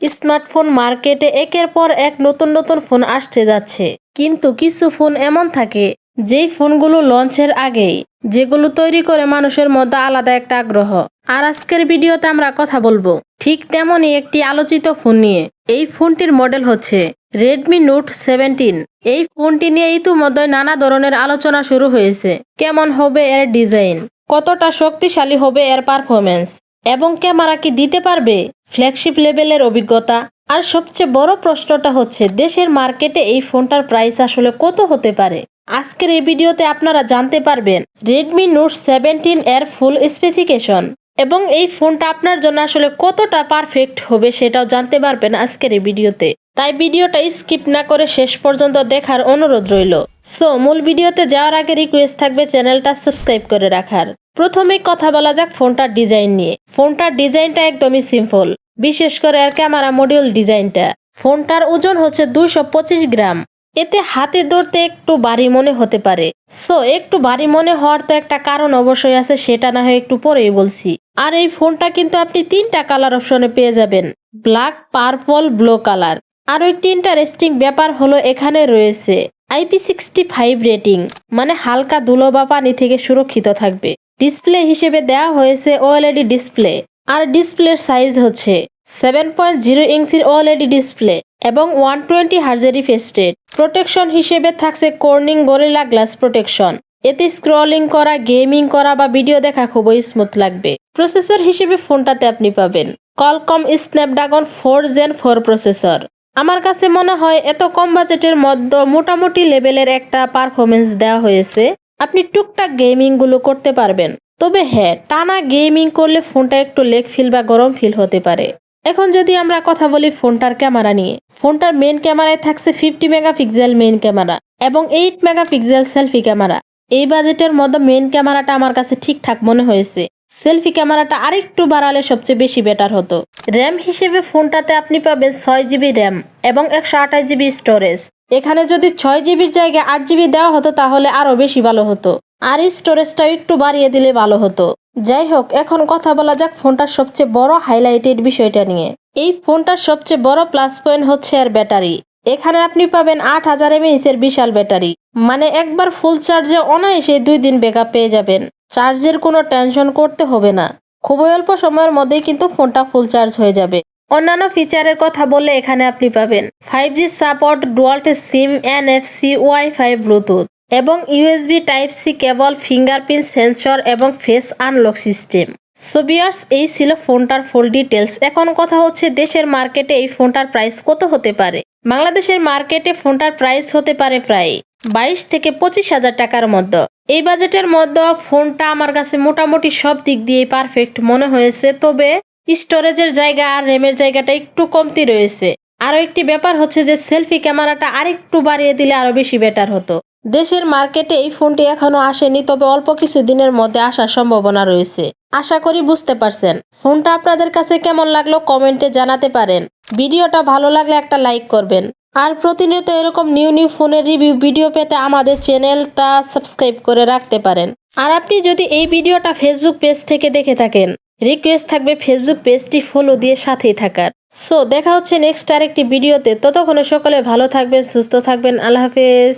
Smartphone মার্কেটে একের পর এক নতুন নতুন ফোন আসতে যাচ্ছে, কিন্তু কিছু ফোন এমন থাকে যেই ফোনগুলো লঞ্চের আগেই যেগুলো তৈরি করে মানুষের মধ্যে আলাদা একটা আগ্রহ। আর আজকের ভিডিওতে আমরা কথা বলবো ঠিক তেমনই একটি আলোচিত ফোন নিয়ে। এই ফোনটির মডেল হচ্ছে রেডমি নোট 17। এই ফোনটি নিয়ে ইতিমধ্যে নানা ধরনের আলোচনা শুরু হয়েছে। কেমন হবে এর ডিজাইন, কতটা শক্তিশালী হবে এর পারফরমেন্স, এবং ক্যামেরা কি দিতে পারবে ফ্ল্যাগশিপ লেভেলের অভিজ্ঞতা। আর সবচেয়ে বড় প্রশ্নটা হচ্ছে দেশের মার্কেটে এই ফোনটার প্রাইস আসলে কত হতে পারে। আজকের এই ভিডিওতে আপনারা জানতে পারবেন রেডমি নোট 17 এর ফুল স্পেসিফিকেশন, এবং এই ফোনটা আপনার জন্য আসলে কতটা পারফেক্ট হবে সেটাও জানতে পারবেন আজকের এই ভিডিওতে। তাই ভিডিওটা স্কিপ না করে শেষ পর্যন্ত দেখার অনুরোধ রইল। সো মূল ভিডিওতে যাওয়ার আগে রিকোয়েস্ট থাকবে চ্যানেলটা সাবস্ক্রাইব করে রাখার। প্রথমেই কথা বলা যাক ফোনটার ডিজাইন নিয়ে। ফোনটার ডিজাইনটা একদমই সিম্পল, বিশেষ করে এর ক্যামেরা মডিউল ডিজাইনটা। ফোনটার ওজন হচ্ছে 225 গ্রাম। এতে হাতে ধরতে একটু ভারী মনে হতে পারে। সো একটু ভারী মনে হওয়ার তো একটা কারণ অবশ্যই আছে, সেটা না হয় একটু পরেই বলছি। আর এই ফোনটা কিন্তু আপনি 3টা কালার অপশনে পেয়ে যাবেন, ব্ল্যাক, পার্পল, ব্লু কালার। আরও একটি ইন্টারেস্টিং ব্যাপার হলো এখানে রয়েছে IP65 রেটিং, মানে হালকা ধুলো বা পানি থেকে সুরক্ষিত থাকবে। ডিসপ্লে হিসেবে দেওয়া হয়েছে OLED ডিসপ্লে, আর ডিসপ্লের সাইজ হচ্ছে 7.0 ইঞ্চির OLED ডিসপ্লে এবং 120 হার্জের রিফ্রেশ রেট। প্রোটেকশন হিসেবে থাকছে কর্নিং গরিলা গ্লাস প্রোটেকশন। এতে স্ক্রলিং করা, গেমিং করা বা ভিডিও দেখা খুবই স্মুথ লাগবে। প্রসেসর হিসেবে ফোনটাতে আপনি পাবেন Qualcomm Snapdragon 4 Gen 4 প্রসেসর। আমার কাছে মনে হয় এত কম বাজেটের মধ্যে মোটামুটি লেভেলের একটা পারফরমেন্স দেওয়া হয়েছে। আপনি টুকটাক গেমিং গুলো করতে পারবেন, তবে হ্যাঁ, টানা গেমিং করলে ফোনটা একটু লেগ ফিল বা গরম ফিল হতে পারে। এখন যদি আমরা কথা বলি ফোনটার ক্যামেরা নিয়ে, ফোনটার মেইন ক্যামেরায় থাকছে 50 মেগাপিক্সেল মেইন ক্যামেরা এবং 8 মেগাপিক্সেল সেলফি ক্যামেরা। এই বাজেটের মধ্যে মেইন ক্যামেরাটা আমার কাছে ঠিকঠাক মনে হয়েছে। সেলফি ক্যামেরাটা আরেকটু বাড়ালে সবচেয়ে বেশি বেটার হতো। র্যাম হিসেবে ফোনটাতে আপনি পাবেন 6GB র্যাম এবং 128GB স্টোরেজ। এখানে যদি 6GBর জায়গায় 8GB দেওয়া হতো তাহলে আরো বেশি ভালো হতো, আর এই স্টোরেজটা একটু বাড়িয়ে দিলে ভালো হতো। যাই হোক, এখন কথা বলা যাক ফোনটার সবচেয়ে বড় হাইলাইটেড বিষয়টা নিয়ে। এই ফোনটার সবচেয়ে বড় প্লাস পয়েন্ট হচ্ছে এর ব্যাটারি। এখানে আপনি পাবেন 8000 mAh এর বিশাল ব্যাটারি, মানে একবার ফুল চার্জে অনায়াসে 2 দিন ব্যাকআপ পেয়ে যাবেন। চার্জের কোনো টেনশন করতে হবে না, খুবই অল্প সময়ের মধ্যেই কিন্তু ফোনটা ফুল চার্জ হয়ে যাবে। অন্যান্য ফিচারের কথা বললে এখানে আপনি পাবেন 5G support, dual SIM, NFC, wifi, Bluetooth এবং USB Type-C কেবল, ফিঙ্গারপ্রিন্ট সেন্সর এবং face unlock system. So viewers, এই ছিল ফোনটার ফুল ডিটেলস। এখন কথা হচ্ছে দেশের মার্কেটে এই ফোনটার প্রাইস কত হতে পারে। বাংলাদেশের মার্কেটে ফোনটার প্রাইস হতে পারে প্রায় 22 থেকে 25,000 টাকার মধ্যে। এই বাজেটের মধ্যে ফোনটা আমার কাছে মোটামুটি সব দিক দিয়ে পারফেক্ট মনে হয়েছে, তবে স্টোরেজের জায়গা আর র্যামের জায়গাটা একটু কমতি রয়েছে। আরও একটি ব্যাপার হচ্ছে যে সেলফি ক্যামেরাটা আরেকটু বাড়িয়ে দিলে আরো বেশি বেটার হতো। দেশের মার্কেটে এই ফোনটি এখনো আসেনি, তবে অল্প কিছু দিনের মধ্যে আসার সম্ভাবনা রয়েছে। আশা করি বুঝতে পারছেন। ফোনটা আপনাদের কাছে কেমন লাগলো কমেন্টে জানাতে পারেন। ভিডিওটা ভালো লাগলে একটা লাইক করবেন, আর প্রতিনিয়ত এরকম নিউ ফোনের রিভিউ ভিডিও পেতে আমাদের চ্যানেলটা সাবস্ক্রাইব করে রাখতে পারেন। আর আপনি যদি এই ভিডিওটা ফেসবুক পেজ থেকে দেখে থাকেন, রিকোয়েস্ট থাকবে ফেসবুক পেজটি ফলো দিয়ে সাথেই থাকার। সো দেখা হচ্ছে নেক্সট আরেকটি ভিডিওতে। ততক্ষণে সকলে ভালো থাকবেন, সুস্থ থাকবেন। আল্লাহ হাফেজ।